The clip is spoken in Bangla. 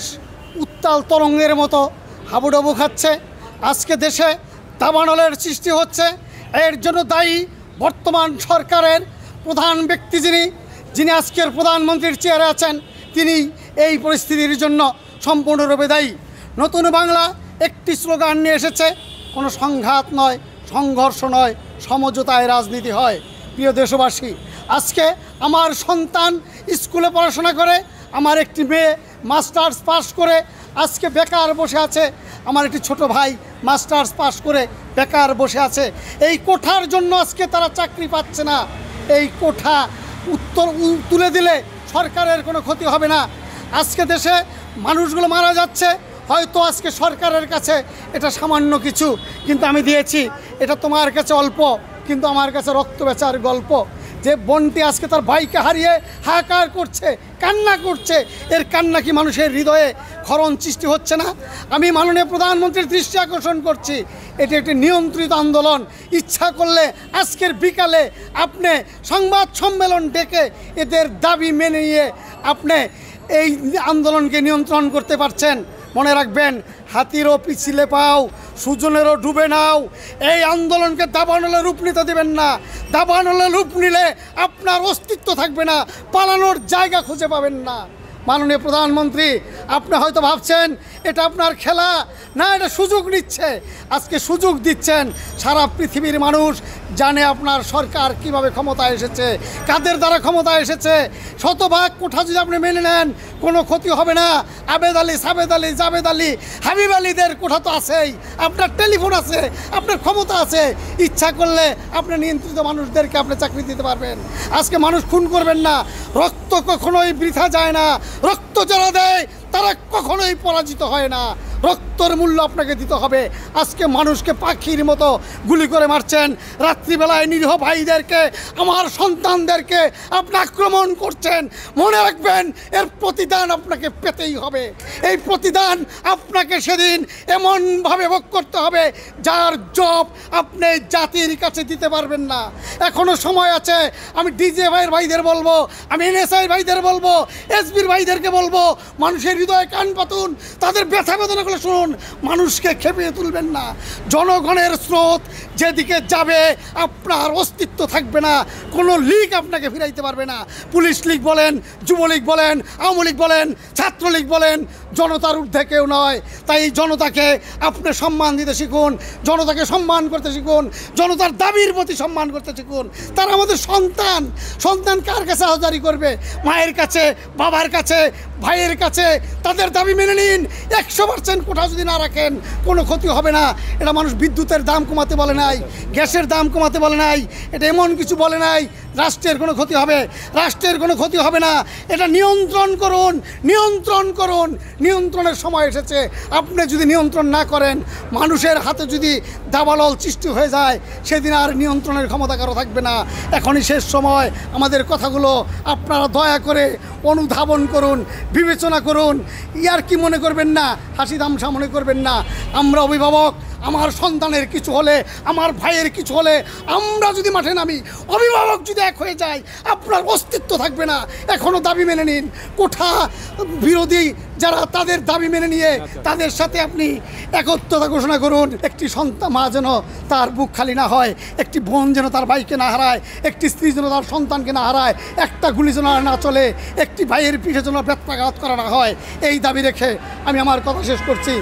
দেশ উত্তাল তরঙ্গের মতো হাবুডুবু খাচ্ছে। আজকে দেশে দাবানলের সৃষ্টি হচ্ছে। এর জন্য দায়ী বর্তমান সরকারের প্রধান ব্যক্তি যিনি আজকের প্রধানমন্ত্রীর চেয়ারে আছেন, তিনি এই পরিস্থিতির জন্য সম্পূর্ণরূপে দায়ী। নতুন বাংলা একটি স্লোগান নিয়ে এসেছে, কোনো সংঘাত নয়, সংঘর্ষ নয়, সমঝোতায় রাজনীতি হয়। প্রিয় দেশবাসী, আজকে আমার সন্তান স্কুলে পড়াশোনা করে, আমার একটি মেয়ে মাস্টার্স পাস করে আজকে বেকার বসে আছে, আমার একটি ছোট ভাই মাস্টার্স পাস করে বেকার বসে আছে। এই কোঠার জন্য আজকে তারা চাকরি পাচ্ছে না। এই কোঠা তুলে দিলে সরকারের কোনো ক্ষতি হবে না। আজকে দেশে মানুষগুলো মারা যাচ্ছে, হয়তো আজকে সরকারের কাছে এটা সামান্য কিছু, কিন্তু আমি দিয়েছি, এটা তোমার কাছে অল্প, কিন্তু আমার কাছে রক্ত বেচার গল্প। যে বোনটি আজকে তার ভাইকে হারিয়ে হাহাকার করছে, কান্না করছে, এর কান্না কি মানুষের হৃদয়ে ক্ষরণ সৃষ্টি হচ্ছে না? আমি মাননীয় প্রধানমন্ত্রীর দৃষ্টি আকর্ষণ করছি, এটি একটি নিয়ন্ত্রিত আন্দোলন। ইচ্ছা করলে আজকের বিকালে আপনি সংবাদ সম্মেলন ডেকে এদের দাবি মেনে নিয়ে আপনি এই আন্দোলনকে নিয়ন্ত্রণ করতে পারছেন। মনে রাখবেন, হাতিরও পিছিলে পাও, সুজনেরও ডুবে নাও। এই আন্দোলনকে দাবানলে রূপ নিতে দেবেন না। দাবানলে রূপ নিলে আপনার অস্তিত্ব থাকবে না, পালানোর জায়গা খুঁজে পাবেন না। মাননীয় প্রধানমন্ত্রী, আপনি হয়তো ভাবছেন এটা আপনার খেলা, না, এটা সুযোগ নিচ্ছে। আজকে সুযোগ দিচ্ছেন। সারা পৃথিবীর মানুষ জানে আপনার সরকার কিভাবে ক্ষমতায় এসেছে, কাদের দ্বারা ক্ষমতায় এসেছে। শতভাগ কোঠা যদি আপনি মেনে নেন, কোনো ক্ষতি হবে না। আবেদ আলী, সাবেদ আলী, জাবেদ আলী, হাবিব আলীদের কোঠা তো আছেই, আপনার টেলিফোন আছে, আপনার ক্ষমতা আছে। ইচ্ছা করলে আপনি নিয়ন্ত্রিত মানুষদেরকে আপনি চাকরি দিতে পারবেন। আজকে মানুষ খুন করবেন না। রক্ত কখনোই বৃথা যায় না। রক্ত যারা দেয় তারা কখনোই পরাজিত হয় না। রক্তর মূল্য আপনাকে দিতে হবে। আজকে মানুষকে পাখির মতো গুলি করে মারছেন, রাত্রিবেলায় নিরীহ ভাইদেরকে, আমার সন্তানদেরকে আপনি আক্রমণ করছেন। মনে রাখবেন, এর প্রতিদান আপনাকে পেতেই হবে। এই প্রতিদান আপনাকে সেদিন এমনভাবে ভোগ করতে হবে যার জব আপনি জাতির কাছে দিতে পারবেন না। এখনও সময় আছে। আমি ডিজিএফআইয়ের ভাইদের বলবো, আমি এনএসআই ভাইদের বলবো, এসবির ভাইদেরকে বলবো, মানুষের হৃদয়ে কান পাতুন, তাদের ব্যথা বেদনা শুনুন। মানুষকে খেপিয়ে তুলবেন না। জনগণের স্রোত যেদিকে যাবে আপনার অস্তিত্ব থাকবে না। কোনো লীগ আপনাকে ফিরাইতে পারবে না। পুলিশ লীগ বলেন, যুবলীগ বলেন, আওয়ামী লীগ বলেন, ছাত্রলীগ বলেন, জনতার ঊর্ধ্বে কেউ নয়। তাই জনতাকে আপনি সম্মান দিতে শিখুন, জনতাকে সম্মান করতে শিখুন, জনতার দাবির প্রতি সম্মান করতে শিখুন। তারা আমাদের সন্তান। সন্তান কার কাছে আহ্বান করবে? মায়ের কাছে, বাবার কাছে, ভাইয়ের কাছে। তাদের দাবি মেনে নিন। 100% কোঠা যদি না রাখেন কোনো ক্ষতি হবে না। এটা মানুষ বিদ্যুতের দাম কমাতে বলে নাই, গ্যাসের দাম কমাতে বলে নাই, এটা এমন কিছু বলে নাই রাষ্ট্রের কোনো ক্ষতি হবে। রাষ্ট্রের কোনো ক্ষতি হবে না। এটা নিয়ন্ত্রণ করুন, নিয়ন্ত্রণ করুন। নিয়ন্ত্রণের সময় এসেছে। আপনি যদি নিয়ন্ত্রণ না করেন, মানুষের হাতে যদি দাবানল সৃষ্টি হয়ে যায়, সেদিন আর নিয়ন্ত্রণের ক্ষমতা কারো থাকবে না। এখনই শেষ সময়। আমাদের কথাগুলো আপনারা দয়া করে অনুধাবন করুন, বিবেচনা করুন। ইয়ার কি মনে করবেন না, হাসি তামসা মনে করবেন না। আমরা অভিভাবক, আমার সন্তানের কিছু হলে, আমার ভাইয়ের কিছু হলে, আমরা যদি মাঠে নামি, অভিভাবক যদি এক হয়ে যায়, আপনার অস্তিত্ব থাকবে না। এখনও দাবি মেনে নিন। কোঠা বিরোধী যারা, তাদের দাবি মেনে নিয়ে তাদের সাথে আপনি একত্রতা ঘোষণা করুন। একটি সন্তান, মা যেন তার বুক খালি না হয়, একটি বোন যেন তার ভাইকে না হারায়, একটি স্ত্রী যেন তার সন্তানকে না হারায়, একটা গুলি যেন না চলে, একটি ভাইয়ের পিঠে যেন ব্যত্যাঘাত করা না হয়। এই দাবি রেখে আমি আমার কথা শেষ করছি।